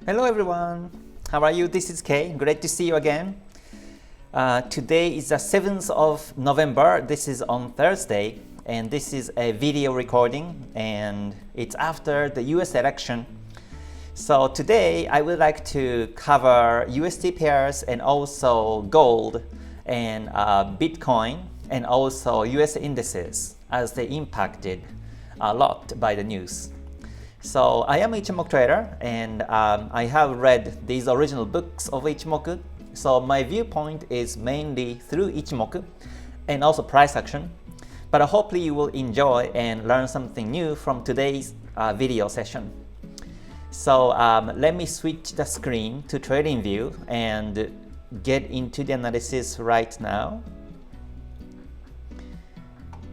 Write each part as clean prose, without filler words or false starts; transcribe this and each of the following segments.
Hello everyone, how are you? This is Kei. Great to see you again. Today is the 7th of November. This is on Thursday, and this is a video recording, and it's after the US election. So today I would like to cover USD pairs and also gold and Bitcoin and also US indices as they impacted a lot by the news. So I am Ichimoku trader, and I have read these original books of Ichimoku. So my viewpoint is mainly through Ichimoku and also price action. But hopefully you will enjoy and learn something new from today's video session. So let me switch the screen to trading view and get into the analysis right now.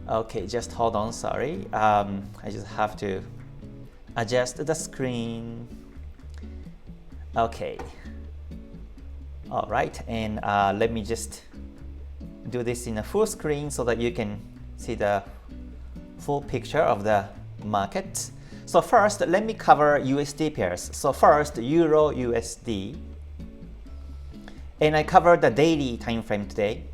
Okay, just hold on, sorry. I just have to adjust the screen. Okay. All right, and let me just do this in a full screen so that you can see the full picture of the market. So first, let me cover USD pairs. So first, Euro USD. And I covered the daily time frame today.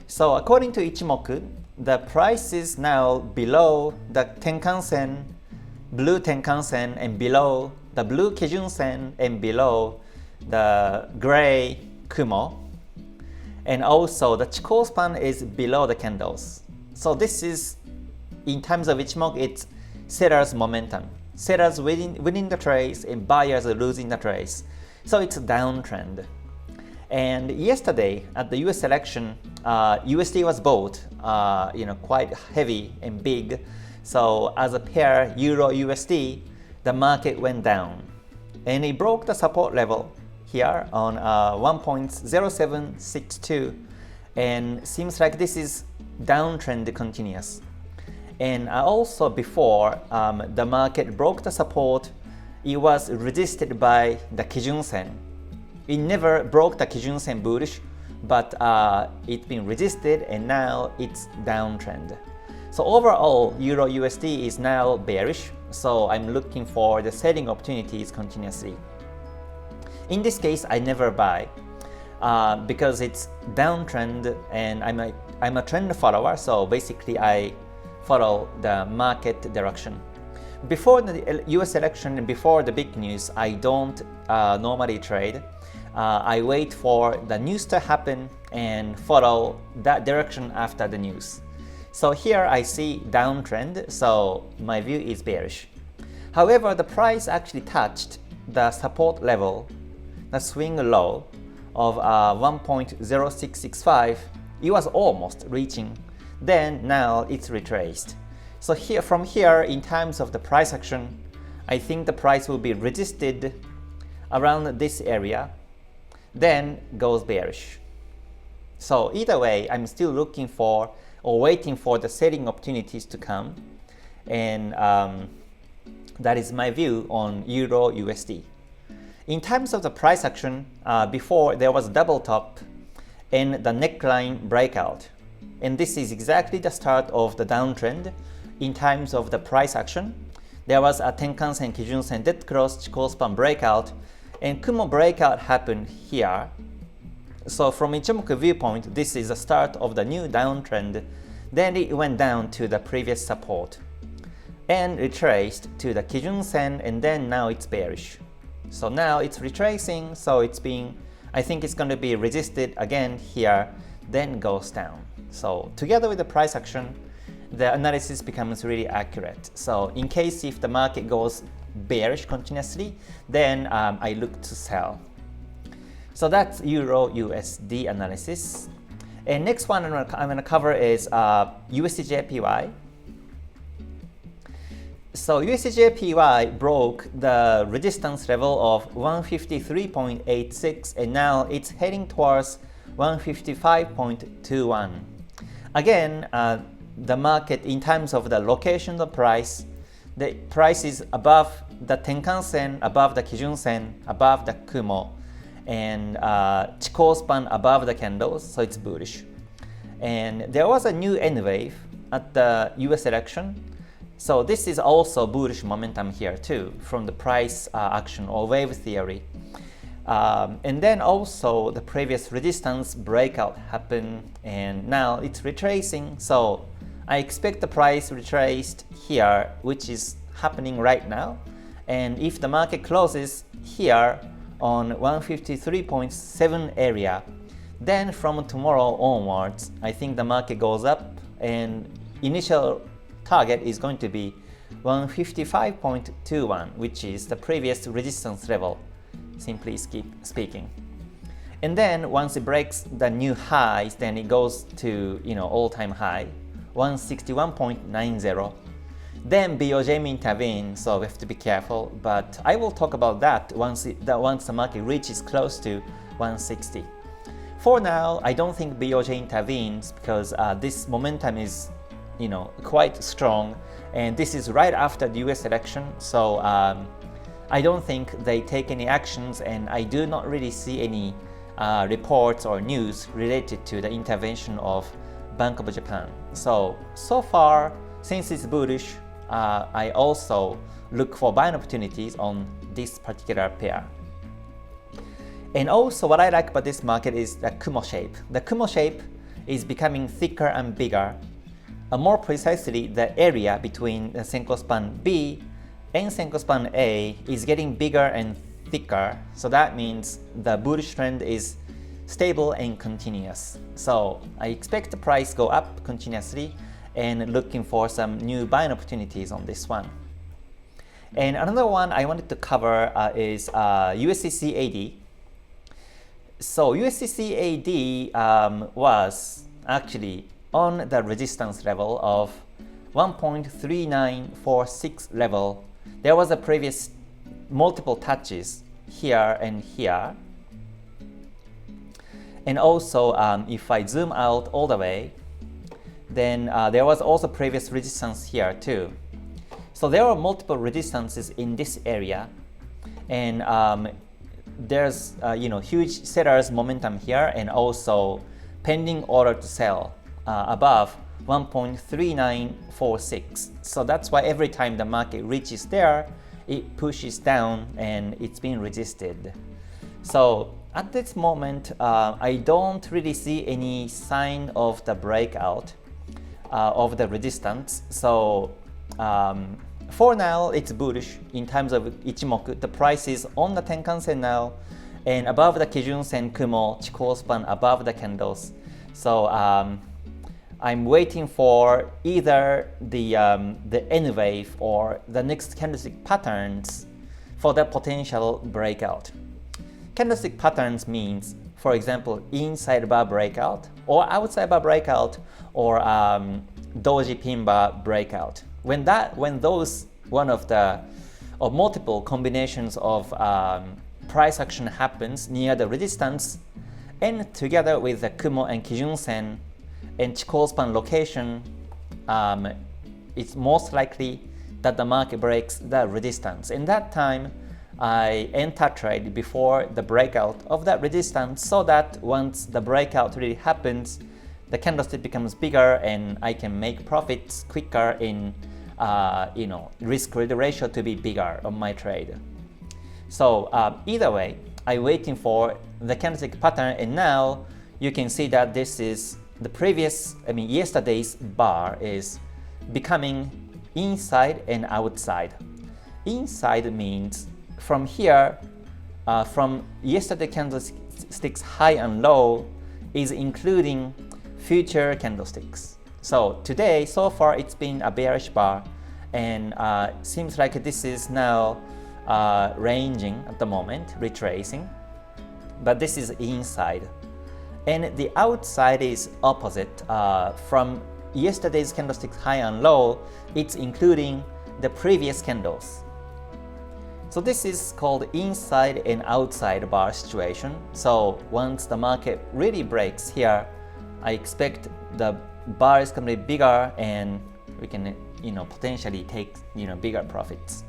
So according to Ichimoku, the price is now below the Tenkan-sen, blue Tenkan-sen, and below the blue Kijun-sen, and below the gray Kumo. And also the Chikou span is below the candles. So this is, in terms of Ichimoku, it's sellers momentum. Sellers winning the trades and buyers are losing the trades. So it's a downtrend. And yesterday at the US election, USD was bought, quite heavy and big. So as a pair, Euro USD, the market went down, and it broke the support level here on 1.0762, and seems like this is downtrend continuous. And also before the market broke the support, it was resisted by the Kijun-sen. It never broke the Kijun-sen bullish, but it's been resisted, and now it's downtrend. So overall, Euro USD is now bearish, so I'm looking for the selling opportunities continuously. In this case, I never buy because it's downtrend, and I'm a trend follower, so basically I follow the market direction. Before the US election and before the big news, I don't normally trade. I wait for the news to happen and follow that direction after the news. So here I see downtrend, so my view is bearish. However, the price actually touched the support level, the swing low of 1.0665. It was almost reaching. Then now it's retraced. So here, from here, in terms of the price action, I think the price will be resisted around this area, then goes bearish. So either way, I'm still looking for or waiting for the selling opportunities to come, and that is my view on Euro USD. In terms of the price action, before there was a double top and the neckline breakout, and this is exactly the start of the downtrend. In terms of the price action, there was a Tenkan-sen, Kijun-sen, dead cross, Chikou span breakout, and Kumo breakout happened here. So from Ichimoku viewpoint, this is the start of the new downtrend. Then it went down to the previous support and retraced to the Kijun-sen, and then now it's bearish. So now it's retracing, so I think it's going to be resisted again here, then goes down. So together with the price action, the analysis becomes really accurate. So in case if the market goes bearish continuously, then I look to sell. So that's Euro USD analysis. And next one I'm going to cover is USD-JPY. So USD-JPY broke the resistance level of 153.86, and now it's heading towards 155.21. Again, the market, in terms of the location of price, the price is above the Tenkan-sen, above the Kijun-sen, above the Kumo, and Chikou span above the candles, so it's bullish. And there was a new N wave at the US election, So this is also bullish momentum here too from the price action or wave theory. And then also the previous resistance breakout happened and now it's retracing. So I expect the price retraced here, which is happening right now. And if the market closes here on 153.7 area, then from tomorrow onwards, I think the market goes up and initial target is going to be 155.21, which is the previous resistance level, simply speaking. And then once it breaks the new highs, then it goes to all-time high, 161.90. Then BOJ may intervene, so we have to be careful. But I will talk about that once the market reaches close to 160. For now, I don't think BOJ intervenes because this momentum is quite strong, and this is right after the US election. So I don't think they take any actions, and I do not really see any reports or news related to the intervention of Bank of Japan. So far, since it's bullish, I also look for buying opportunities on this particular pair. And also what I like about this market is the Kumo shape. The Kumo shape is becoming thicker and bigger. More precisely, the area between the Senko span B and Senko span A is getting bigger and thicker. So that means the bullish trend is stable and continuous. So I expect the price go up continuously and looking for some new buying opportunities on this one. And another one I wanted to cover is USD. So USD was actually on the resistance level of 1.3946 level. There was a previous multiple touches here and here. And also if I zoom out all the way, then there was also previous resistance here too. So there are multiple resistances in this area, and there's huge sellers momentum here, and also pending order to sell above 1.3946. So that's why every time the market reaches there, it pushes down and it's being resisted. So at this moment, I don't really see any sign of the breakout of the resistance. So for now, it's bullish in terms of Ichimoku. The price is on the Tenkan-sen now, and above the Kijun-sen Kumo, Chikou span above the candles. So I'm waiting for either the N wave or the next candlestick patterns for the potential breakout. Candlestick patterns means, for example, inside bar breakout or outside bar breakout or doji pin bar breakout. When those one of the or multiple combinations of price action happens near the resistance, and together with the Kumo and Kijun-sen and Chikou span location, it's most likely that the market breaks the resistance. In that time, I enter trade before the breakout of that resistance, so that once the breakout really happens, the candlestick becomes bigger and I can make profits quicker in risk-reward ratio to be bigger on my trade. So either way, I'm waiting for the candlestick pattern, and now you can see that this is the previous, yesterday's bar is becoming inside and outside. Inside means from here, from yesterday candlesticks high and low is including future candlesticks. So today, so far, it's been a bearish bar, and seems like this is now ranging at the moment, retracing. But this is inside. And the outside is opposite. From yesterday's candlesticks high and low, it's including the previous candles. So this is called inside and outside bar situation. So once the market really breaks here, I expect the bar is going to be bigger and we can potentially take bigger profits.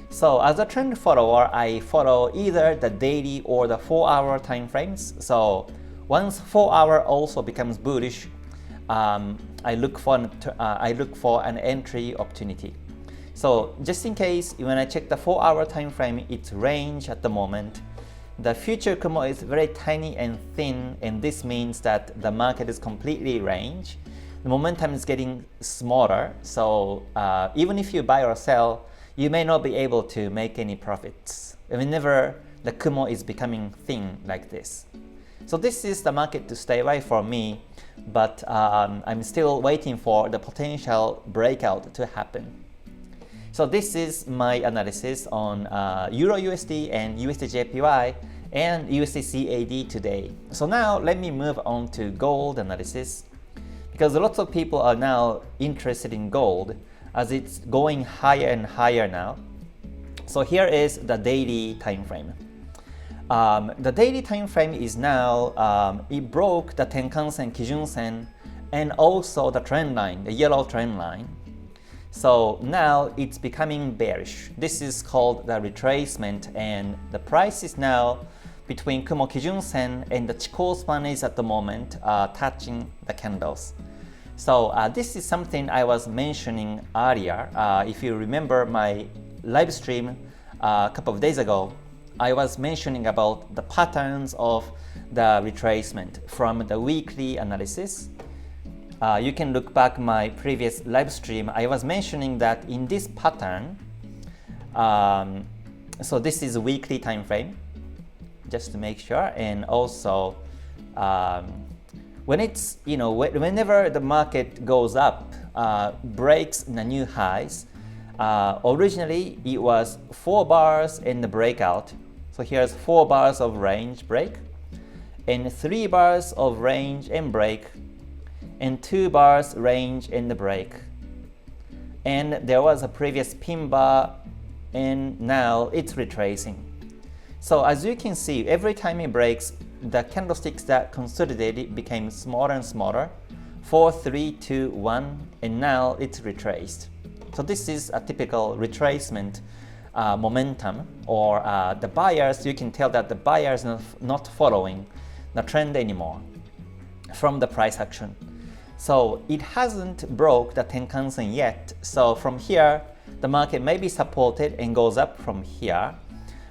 So as a trend follower, I follow either the daily or the 4-hour time frames. So once 4-hour also becomes bullish, I look for an entry opportunity. So just in case, when I check the 4-hour time frame, it's range at the moment. The future Kumo is very tiny and thin, and this means that the market is completely range. The momentum is getting smaller, so even if you buy or sell, you may not be able to make any profits whenever the Kumo is becoming thin like this. So this is the market to stay away for me, but I'm still waiting for the potential breakout to happen. So this is my analysis on Euro USD and USD JPY and USD CAD today. So now let me move on to gold analysis, because lots of people are now interested in gold as it's going higher and higher now. So here is the daily time frame. The daily time frame is now, it broke the Tenkan-sen, Kijun-sen, and also the trend line, the yellow trend line. So now it's becoming bearish. This is called the retracement, and the price is now between Kumo Kijun-sen and the Chikou span is at the moment touching the candles. So this is something I was mentioning earlier. If you remember my live stream a couple of days ago, I was mentioning about the patterns of the retracement from the weekly analysis. You can look back my previous live stream. I was mentioning that in this pattern, so this is a weekly time frame, just to make sure, and also when it's, whenever the market goes up, breaks the new highs, originally it was 4 bars in the breakout. So here's 4 bars of range break, and 3 bars of range and break, and 2 bars range and the break. And there was a previous pin bar, and now it's retracing. So as you can see, every time it breaks, the candlesticks that consolidated became smaller and smaller, 4, 3, 2, 1, and now it's retraced. So this is a typical retracement momentum, or the buyers, you can tell that the buyers are not following the trend anymore from the price action. So it hasn't broke the Tenkan-sen yet. So from here, the market may be supported and goes up from here.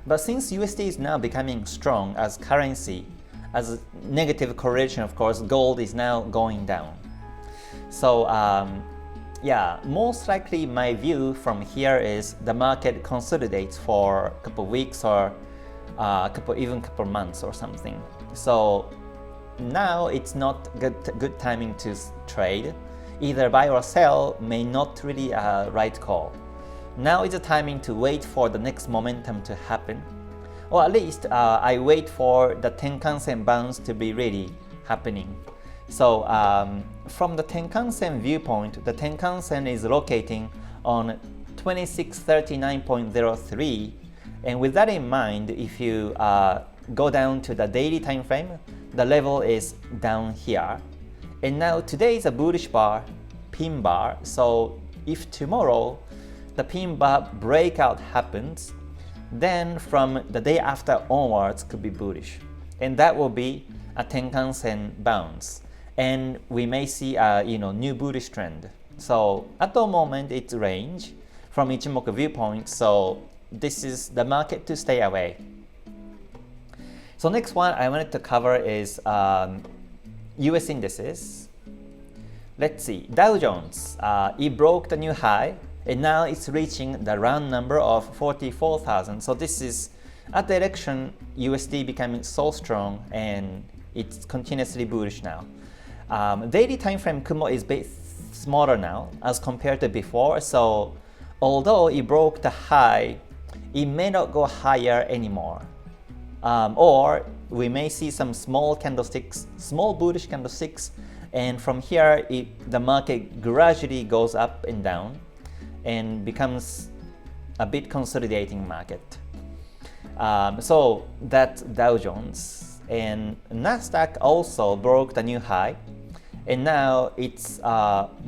But since USD is now becoming strong as currency, as a negative correlation, of course, gold is now going down. So yeah, most likely my view from here is the market consolidates for a couple of weeks or even couple of months or something. So now it's not good timing to trade. Either buy or sell may not really a right call. Now is the timing to wait for the next momentum to happen, or at least I wait for the Tenkan-sen bounce to be really happening. So from the Tenkan-sen viewpoint, the Tenkan-sen is locating on 2639.03, and with that in mind, if you go down to the daily time frame, the level is down here. And now today is a bullish bar, pin bar. So if tomorrow the pin bar breakout happens, then from the day after onwards could be bullish, and that will be a Tenkan-sen bounce, and we may see a new bullish trend. So at the moment it's range from Ichimoku viewpoint, so this is the market to stay away. So next one I wanted to cover is US indices. Let's see, Dow Jones, it broke the new high, and now it's reaching the round number of 44,000. So this is at the election, USD becoming so strong, and it's continuously bullish now. Daily time frame Kumo is a bit smaller now as compared to before. So although it broke the high, it may not go higher anymore. Or we may see some small candlesticks, small bullish candlesticks, and from here the market gradually goes up and down and becomes a bit consolidating market. So that's Dow Jones, and Nasdaq also broke the new high, and now it's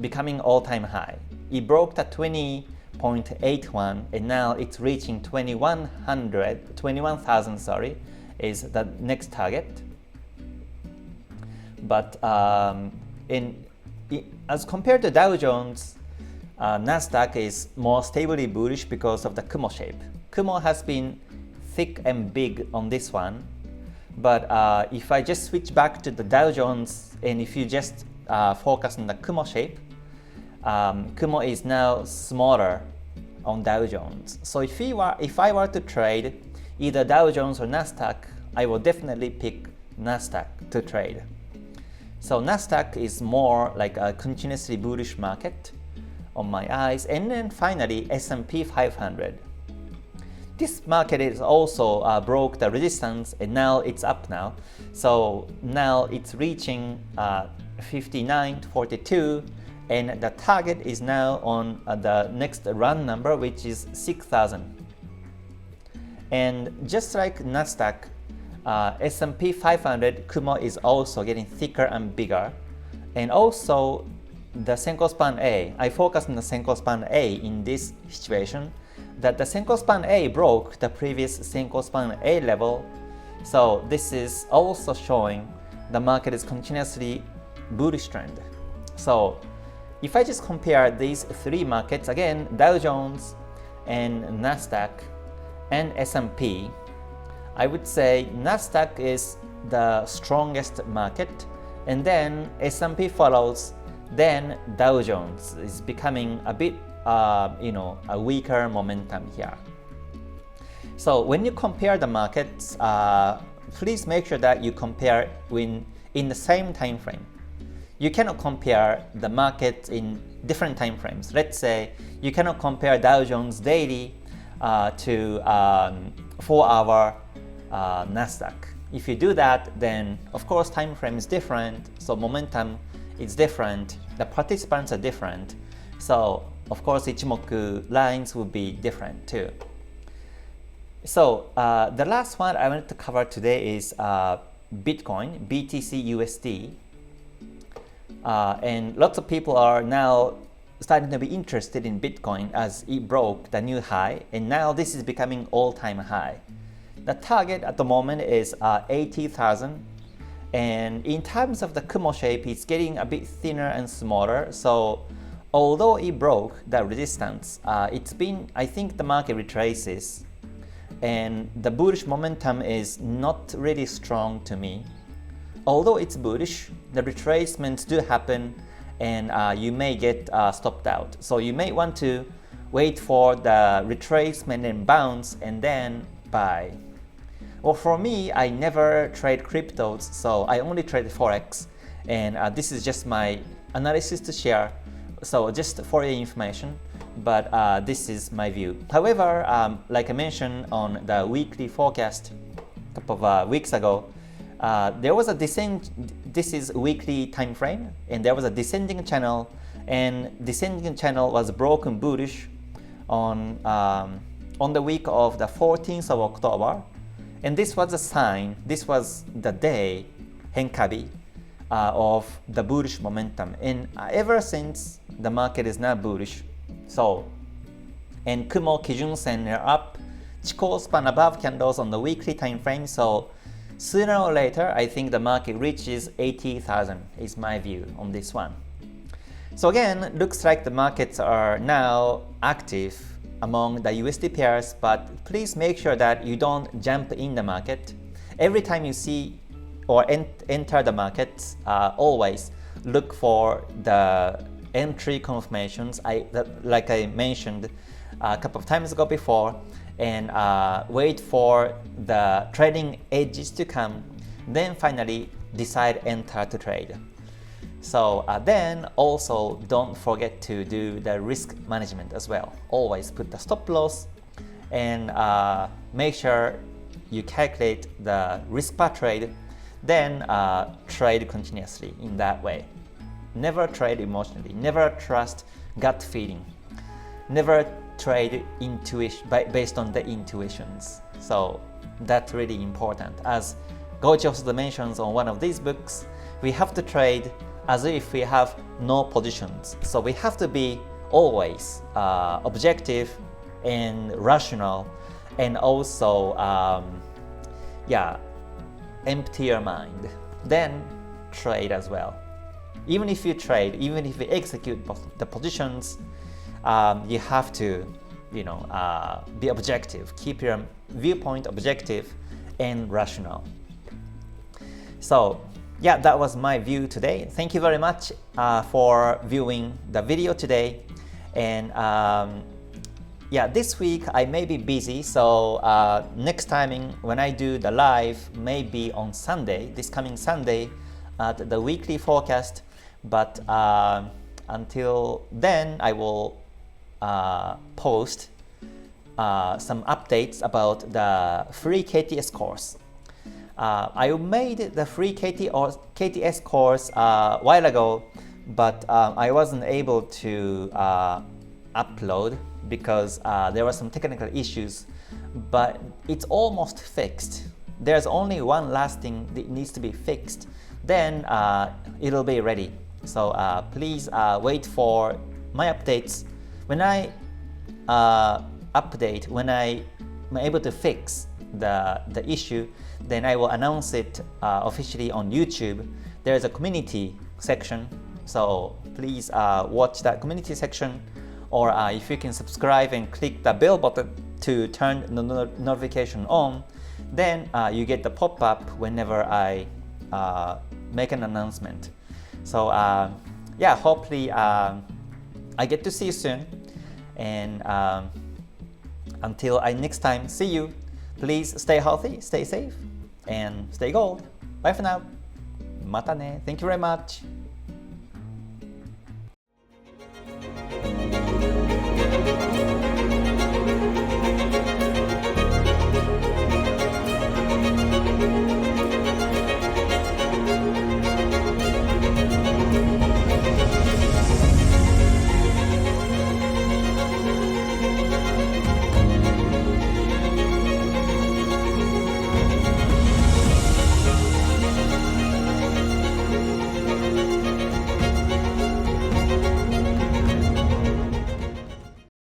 becoming all-time high. It broke the 20.81, and now it's reaching 21,000, sorry, is the next target. But as compared to Dow Jones, Nasdaq is more stably bullish because of the Kumo shape. Kumo has been thick and big on this one, but if I just switch back to the Dow Jones and if you just focus on the Kumo shape, Kumo is now smaller on Dow Jones. So if I were to trade either Dow Jones or Nasdaq, I will definitely pick Nasdaq to trade. So Nasdaq is more like a continuously bullish market on my eyes. And then finally S&P 500. This market is also broke the resistance and now it's up now. So now it's reaching 59 to 42 and the target is now on the next run number, which is 6,000. And just like Nasdaq, S&P 500 Kumo is also getting thicker and bigger. And also the Senko Span A, I focus on the Senko Span A in this situation, that the Senko Span A broke the previous Senko Span A level. So this is also showing the market is continuously bullish trend. So if I just compare these three markets, again, Dow Jones and Nasdaq and S&P, I would say Nasdaq is the strongest market, and then S&P follows, then Dow Jones is becoming a bit, a weaker momentum here. So when you compare the markets, please make sure that you compare in the same time frame. You cannot compare the market in different time frames. Let's say you cannot compare Dow Jones daily to 4-hour Nasdaq. If you do that, then of course time frame is different, so momentum is different, the participants are different, so of course Ichimoku lines will be different too. So the last one I wanted to cover today is Bitcoin, BTCUSD. And lots of people are now starting to be interested in Bitcoin as it broke the new high, and now this is becoming all-time high. The target at the moment is 80,000, and in terms of the Kumo shape, it's getting a bit thinner and smaller. So although it broke the resistance, it's been, I think the market retraces, and the bullish momentum is not really strong to me. Although it's bullish, the retracements do happen, and you may get stopped out. So you may want to wait for the retracement and bounce and then buy. Well, for me, I never trade cryptos, so I only trade Forex, and this is just my analysis to share, so just for your information, but this is my view. However, like I mentioned on the weekly forecast a couple of weeks ago, there was a this is weekly time frame, and there was a descending channel, and descending channel was broken bullish on the week of the 14th of October. And this was a sign, this was the day, Henkabi, of the bullish momentum. And ever since, the market is now bullish. So, and Kumo Kijun Sen are up, Chikou span above candles on the weekly time frame. So, sooner or later, I think the market reaches 80,000 is my view on this one. So again, looks like the markets are now active among the USD pairs, but please make sure that you don't jump in the market. Every time you see or enter the market, always look for the entry confirmations, like I mentioned a couple of times ago before, and wait for the trading edges to come, then finally decide enter to trade. So then also don't forget to do the risk management as well. Always put the stop loss and make sure you calculate the risk per trade, then trade continuously in that way. Never trade emotionally, never trust gut feeling, never trade intuition based on the intuitions. So that's really important. As Goichi also mentions on one of these books, we have to trade as if we have no positions. So we have to be always objective and rational, and also empty your mind. Then trade as well. even if you trade, even if you execute the positions, you have to, be objective. Keep your viewpoint objective and rational. So yeah, that was my view today. Thank you very much for viewing the video today. And yeah, this week I may be busy, so next timing when I do the live, maybe on Sunday, this coming Sunday, at the weekly forecast. But until then, I will post some updates about the free KTS course. I made the free KTS course a while ago, but I wasn't able to upload because there were some technical issues, but it's almost fixed. There's only one last thing that needs to be fixed, then it'll be ready. So please wait for my updates. When I update, when I'm able to fix the issue, then I will announce it officially on YouTube. There's a community section, so please watch that community section, or if you can subscribe and click the bell button to turn the notification on, then you get the pop-up whenever I make an announcement. So yeah, hopefully I get to see you soon, and until I next time see you, please stay healthy, stay safe, and stay gold. Bye for now. Mata ne. Thank you very much.